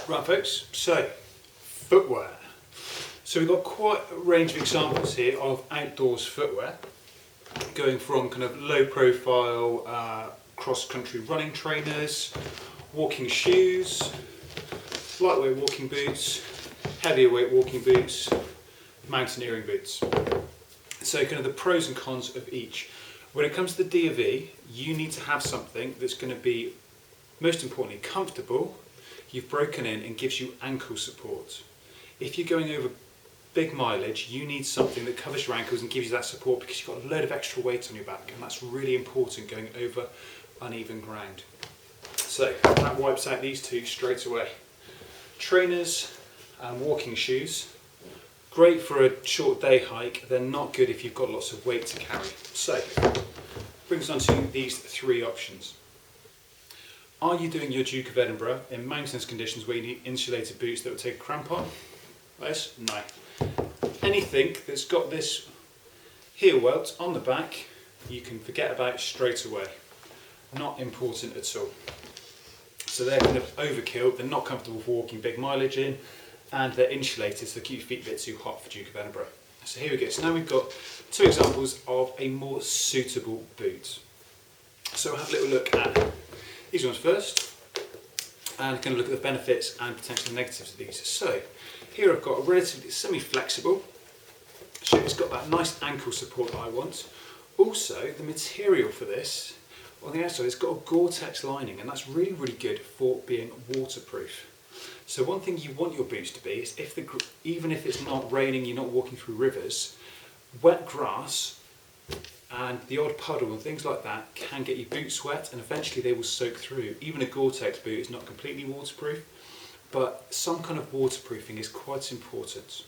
Right folks, so footwear. So we've got quite a range of examples here of outdoors footwear, going from kind of low profile cross-country running trainers, walking shoes, lightweight walking boots, heavier weight walking boots, mountaineering boots. So kind of the pros and cons of each. When it comes to the DofE, you need to have something that's going to be, most importantly, comfortable, you've broken in and gives you ankle support. If you're going over big mileage, you need something that covers your ankles and gives you that support because you've got a load of extra weight on your back, and that's really important going over uneven ground. So that wipes out these two straight away. Trainers and walking shoes, great for a short day hike. They're not good if you've got lots of weight to carry. So brings us on to these three options. Are you doing your Duke of Edinburgh in mountainous conditions where you need insulated boots that will take a cramp on? Yes? No. Anything that's got this heel welt on the back, you can forget about straight away. Not important at all. So they're kind of overkill, they're not comfortable for walking big mileage in, and they're insulated so they keep your feet a bit too hot for Duke of Edinburgh. So here we go. So now we've got two examples of a more suitable boot. So we'll have a little look at these ones first, and kind of look at the benefits and potential negatives of these. So here I've got a relatively semi-flexible shoe. It's got that nice ankle support that I want. Also, the material for this, on the outside, it's got a Gore-Tex lining, and that's really, really good for being waterproof. So one thing you want your boots to be is even if it's not raining, you're not walking through rivers, wet grass and the odd puddle and things like that can get your boots wet, and eventually they will soak through. Even a Gore-Tex boot is not completely waterproof, but some kind of waterproofing is quite important.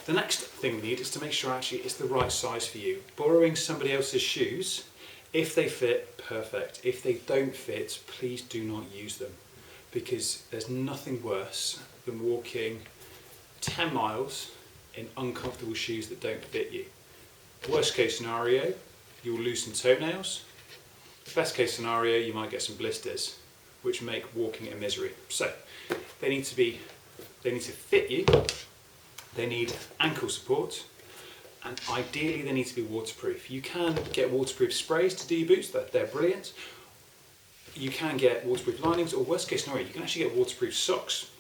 The next thing we need is to make sure actually it's the right size for you. Borrowing somebody else's shoes, if they fit, perfect. If they don't fit, please do not use them, because there's nothing worse than walking 10 miles in uncomfortable shoes that don't fit you. Worst case scenario, you'll lose some toenails. Best case scenario, you might get some blisters, which make walking a misery. So they need to fit you, they need ankle support, and ideally they need to be waterproof. You can get waterproof sprays to do your boots, they're brilliant. You can get waterproof linings, or worst case scenario, you can actually get waterproof socks,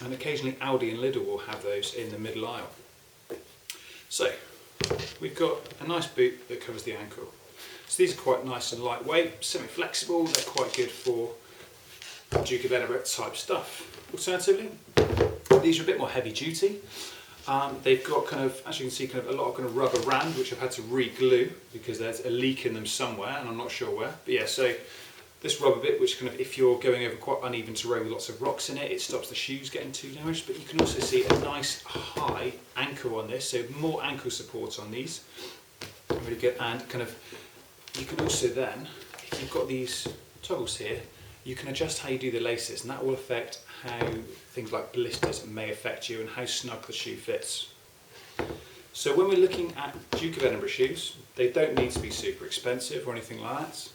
and occasionally Aldi and Lidl will have those in the middle aisle. So we've got a nice boot that covers the ankle. So these are quite nice and lightweight, semi-flexible, they're quite good for Duke of Edinburgh type stuff. Alternatively, these are a bit more heavy duty. They've got kind of, as you can see, kind of a lot of kind of rubber rand, which I've had to re-glue because there's a leak in them somewhere and I'm not sure where. But yeah, so this rubber bit, which kind of, if you're going over quite uneven terrain with lots of rocks in it, it stops the shoes getting too damaged. But you can also see a nice high ankle on this, so more ankle support on these. Really good. And kind of, you can also then, if you've got these toggles here, you can adjust how you do the laces, and that will affect how things like blisters may affect you and how snug the shoe fits. So when we're looking at Duke of Edinburgh shoes, they don't need to be super expensive or anything like that.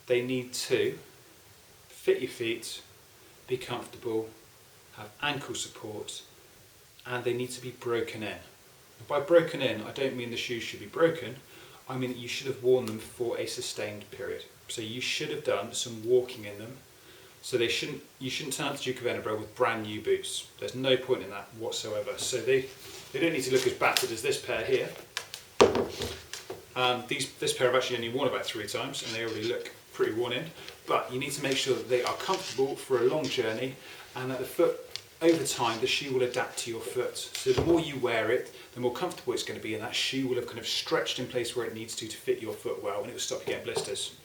They need to fit your feet, be comfortable, have ankle support, and they need to be broken in. And by broken in, I don't mean the shoes should be broken, I mean that you should have worn them for a sustained period. So you should have done some walking in them. So you shouldn't turn up to Duke of Edinburgh with brand new boots. There's no point in that whatsoever. So they don't need to look as battered as this pair here. This pair I've actually only worn about 3 times and they already look pretty worn in, but you need to make sure that they are comfortable for a long journey, and that the foot, over time, the shoe will adapt to your foot. So the more you wear it, the more comfortable it's going to be, and that shoe will have kind of stretched in place where it needs to fit your foot well, and it will stop you getting blisters.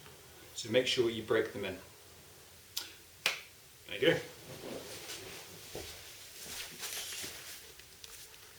So make sure you break them in. There you go.